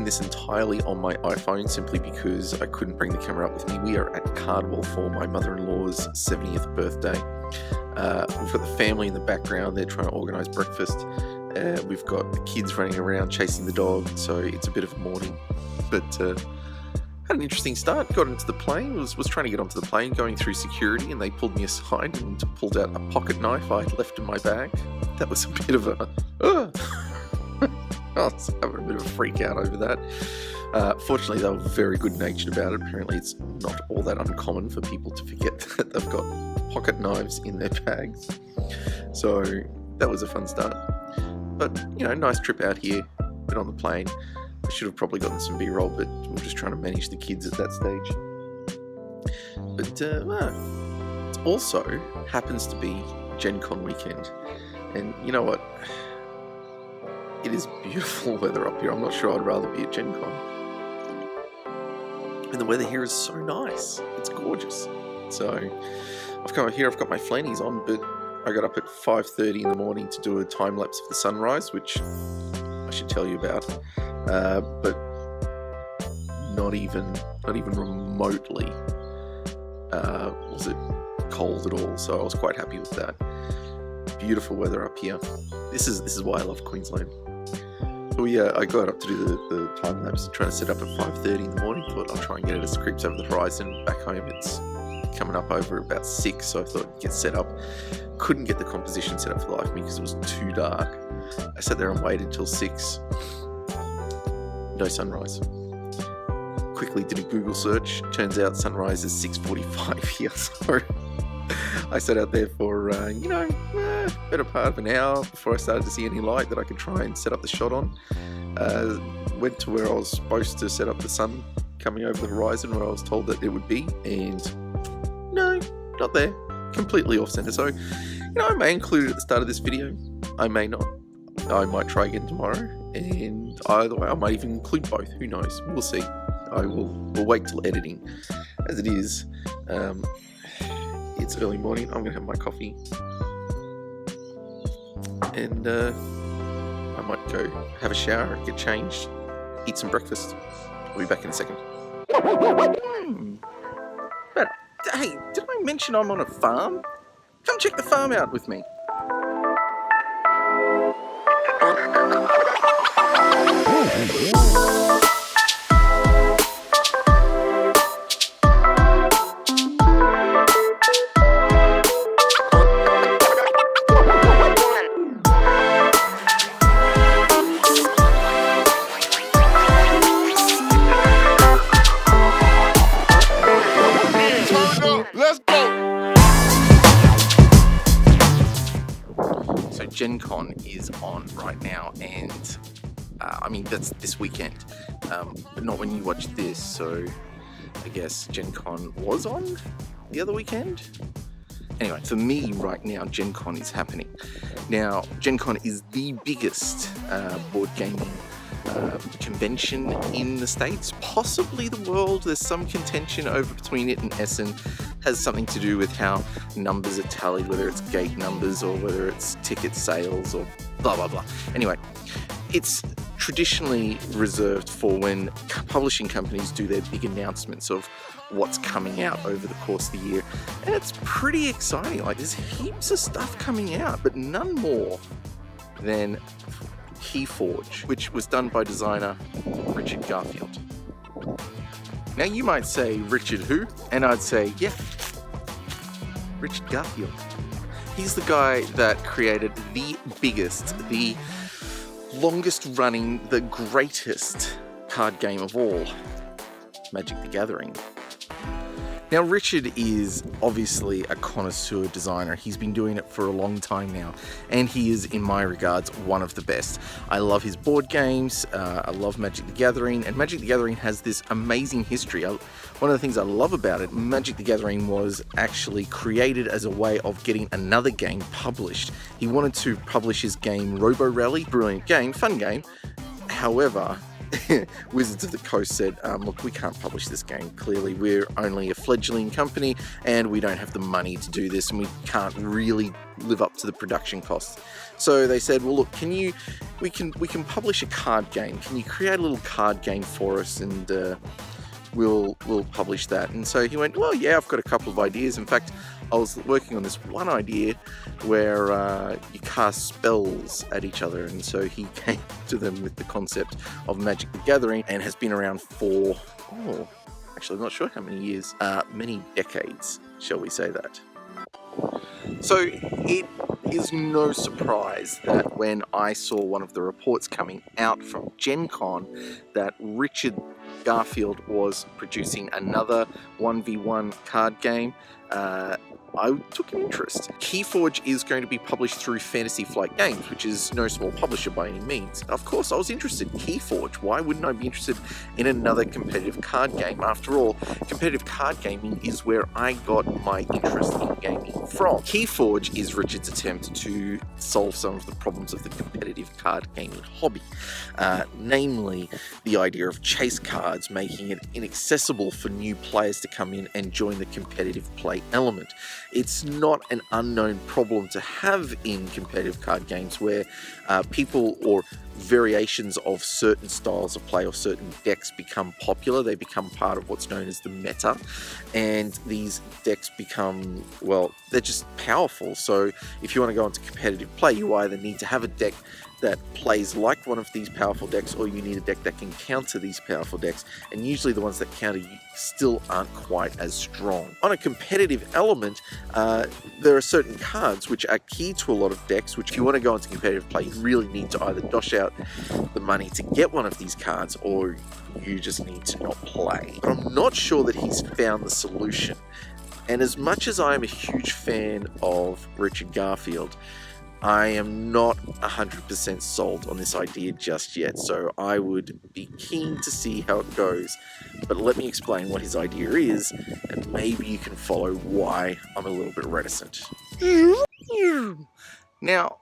this entirely on my iPhone simply because I couldn't bring the camera up with me. We are at Cardwell for my mother-in-law's 70th birthday. We've got the family in the background. They're trying to organise breakfast. We've got the kids running around chasing the dog, so it's a bit of a morning. But had an interesting start. Got into the plane, was trying to get onto the plane, going through security, and they pulled me aside and pulled out a pocket knife I had left in my bag. That was a bit of a... I was having a bit of a freak out over that. Fortunately, they were very good-natured about it. Apparently, it's not all that uncommon for people to forget that they've got pocket knives in their bags. So that was a fun start. But, you know, nice trip out here. Been on the plane. I should have probably gotten some B-roll, but we're just trying to manage the kids at that stage. But it also happens to be Gen Con weekend. And you know what? It is beautiful weather up here. I'm not sure I'd rather be at Gen Con. And the weather here is so nice. It's gorgeous. So I've come here, I've got my flannies on, but I got up at 5:30 in the morning to do a time lapse of the sunrise, which I should tell you about. But not even remotely was it cold at all. So I was quite happy with that. Beautiful weather up here. This is why I love Queensland. So I got up to do the time lapse and trying to set up at 5:30 in the morning. Thought I'll try and get it as it creeps over the horizon. Back home it's coming up over about 6, so I thought I'd get set up. Couldn't get the composition set up for the life of me because it was too dark. I sat there and waited till 6. No sunrise. Quickly did a Google search. Turns out sunrise is 6:45 here. So I sat out there for, better part of an hour before I started to see any light that I could try and set up the shot on. Went to where I was supposed to set up the sun coming over the horizon where I was told that it would be, and no, not there. Completely off center. So, I may include it at the start of this video. I may not. I might try again tomorrow, and either way, I might even include both. Who knows? We'll see. We'll wait till editing. As it is, it's early morning. I'm gonna have my coffee, and I might go have a shower, get changed, eat some breakfast. I'll be back in a second. But hey, did I mention I'm on a farm? Come check the farm out with me. Gen Con is on right now, and that's this weekend, but not when you watch this, so I guess Gen Con was on the other weekend. Anyway, for me right now, Gen Con is happening. Now, Gen Con is the biggest board gaming convention in the States, possibly the world. There's some contention over between it and Essen. Has something to do with how numbers are tallied, whether it's gate numbers or whether it's ticket sales or blah blah blah. Anyway, it's traditionally reserved for when publishing companies do their big announcements of what's coming out over the course of the year, and it's pretty exciting. Like, there's heaps of stuff coming out, but none more than KeyForge, which was done by designer Richard Garfield. Now you might say, Richard who? And I'd say, yeah, Richard Garfield. He's the guy that created the biggest, the longest running, the greatest card game of all, Magic the Gathering. Now, Richard is obviously a connoisseur designer. He's been doing it for a long time now, and he is, in my regards, one of the best. I love his board games, I love Magic the Gathering, and Magic the Gathering has this amazing history. One of the things I love about it, Magic the Gathering was actually created as a way of getting another game published. He wanted to publish his game Robo Rally, brilliant game, fun game. However, Wizards of the Coast said, look, we can't publish this game. Clearly, we're only a fledgling company and we don't have the money to do this, and we can't really live up to the production costs. So they said, well, look, can you we can publish a card game. Can you create a little card game for us, and we'll publish that?" And so he went, "Well, yeah, I've got a couple of ideas. In fact, I was working on this one idea where you cast spells at each other." And so he came to them with the concept of Magic the Gathering, and has been around for, actually I'm not sure how many years, many decades, shall we say that. So it is no surprise that when I saw one of the reports coming out from Gen Con that Richard Garfield was producing another 1v1 card game, I took an interest. KeyForge is going to be published through Fantasy Flight Games, which is no small publisher by any means. Of course, I was interested. KeyForge, why wouldn't I be interested in another competitive card game? After all, competitive card gaming is where I got my interest in gaming from. KeyForge is Richard's attempt to solve some of the problems of the competitive card gaming hobby, namely the idea of chase cards, making it inaccessible for new players to come in and join the competitive play element. It's not an unknown problem to have in competitive card games where people or variations of certain styles of play or certain decks become popular. They become part of what's known as the meta, and these decks become, well, they're just powerful. So if you want to go into competitive play, you either need to have a deck that plays like one of these powerful decks, or you need a deck that can counter these powerful decks, and usually the ones that counter you still aren't quite as strong. On a competitive element, there are certain cards which are key to a lot of decks, which if you want to go into competitive play, you really need to either dosh out the money to get one of these cards, or you just need to not play. But I'm not sure that he's found the solution. And as much as I am a huge fan of Richard Garfield, I am not 100% sold on this idea just yet, so I would be keen to see how it goes. But let me explain what his idea is, and maybe you can follow why I'm a little bit reticent. Now,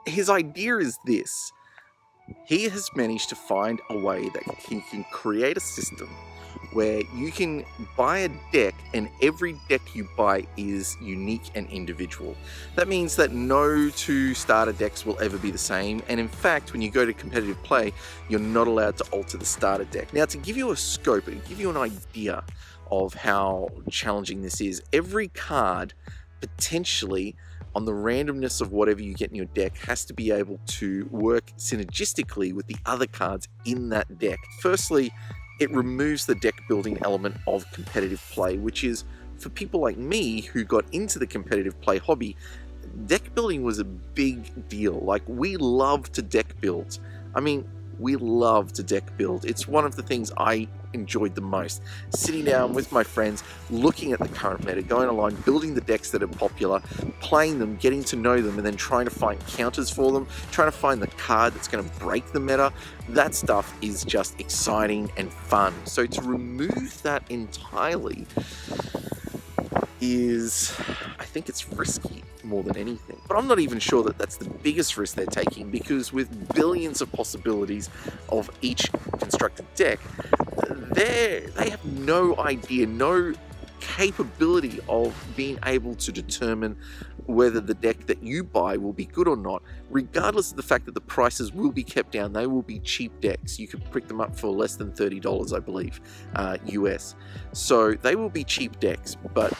his idea is this. He has managed to find a way that he can create a system where you can buy a deck, and every deck you buy is unique and individual. That means that no two starter decks will ever be the same, and in fact, when you go to competitive play, you're not allowed to alter the starter deck. Now, to give you a scope and give you an idea of how challenging this is, every card potentially on the randomness of whatever you get in your deck has to be able to work synergistically with the other cards in that deck. Firstly, it removes the deck building element of competitive play, which is, for people like me who got into the competitive play hobby, deck building was a big deal. Like, we love to deck build. I mean, we love to deck build. It's one of the things I enjoyed the most. Sitting down with my friends, looking at the current meta, going online, building the decks that are popular, playing them, getting to know them, and then trying to find counters for them, trying to find the card that's going to break the meta. That stuff is just exciting and fun. So to remove that entirely is, I think it's risky more than anything. But I'm not even sure that that's the biggest risk they're taking, because with billions of possibilities of each constructed deck, they have no idea, no capability of being able to determine whether the deck that you buy will be good or not, regardless of the fact that the prices will be kept down. They will be cheap decks. You can pick them up for less than $30, I believe, US. So they will be cheap decks, but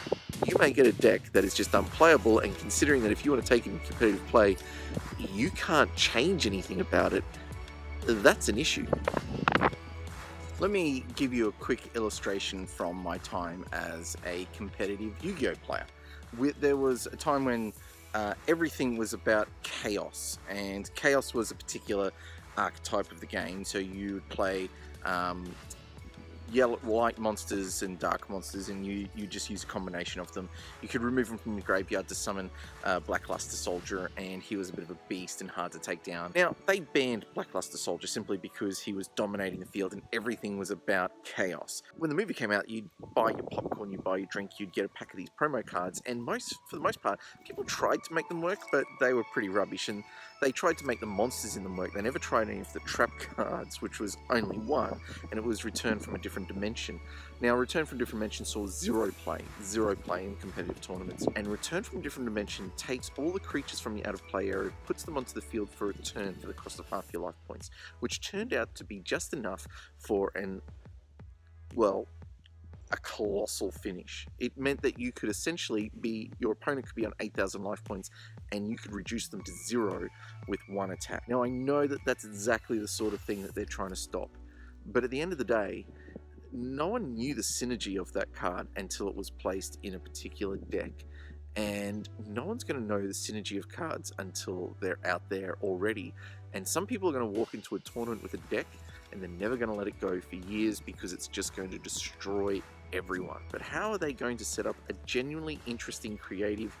you may get a deck that is just unplayable, and considering that if you want to take it in competitive play, you can't change anything about it, that's an issue. Let me give you a quick illustration from my time as a competitive Yu-Gi-Oh player. There was a time when everything was about chaos, and chaos was a particular archetype of the game. So you would play yellow, light monsters and dark monsters, and you just use a combination of them. You could remove them from the graveyard to summon Blackluster Soldier, and he was a bit of a beast and hard to take down. Now, they banned Blackluster Soldier simply because he was dominating the field and everything was about chaos. When the movie came out, you'd buy your popcorn, you'd buy your drink, you'd get a pack of these promo cards, and for the most part, people tried to make them work, but they were pretty rubbish, and they tried to make the monsters in them work. They never tried any of the trap cards, which was only one, and it was returned from a different different dimension. Now, Return from Different Dimension saw zero play in competitive tournaments, and Return from Different Dimension takes all the creatures from the out-of-play area, puts them onto the field for a turn for the cost of half your life points, which turned out to be just enough for a colossal finish. It meant that you could essentially your opponent could be on 8,000 life points and you could reduce them to 0 with one attack. Now, I know that that's exactly the sort of thing that they're trying to stop, but at the end of the day, no one knew the synergy of that card until it was placed in a particular deck, and no one's going to know the synergy of cards until they're out there already. And some people are going to walk into a tournament with a deck and they're never going to let it go for years because it's just going to destroy everyone. But how are they going to set up a genuinely interesting, creative,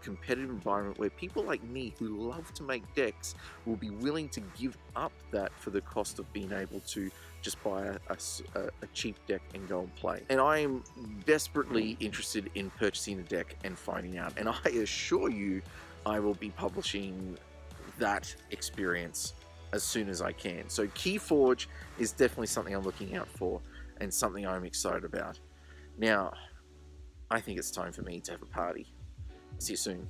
competitive environment where people like me who love to make decks will be willing to give up that for the cost of being able to just buy a cheap deck and go and play? And I am desperately interested in purchasing a deck and finding out, and I assure you I will be publishing that experience as soon as I can. So KeyForge is definitely something I'm looking out for and something I'm excited about. Now, I think it's time for me to have a party. See you soon.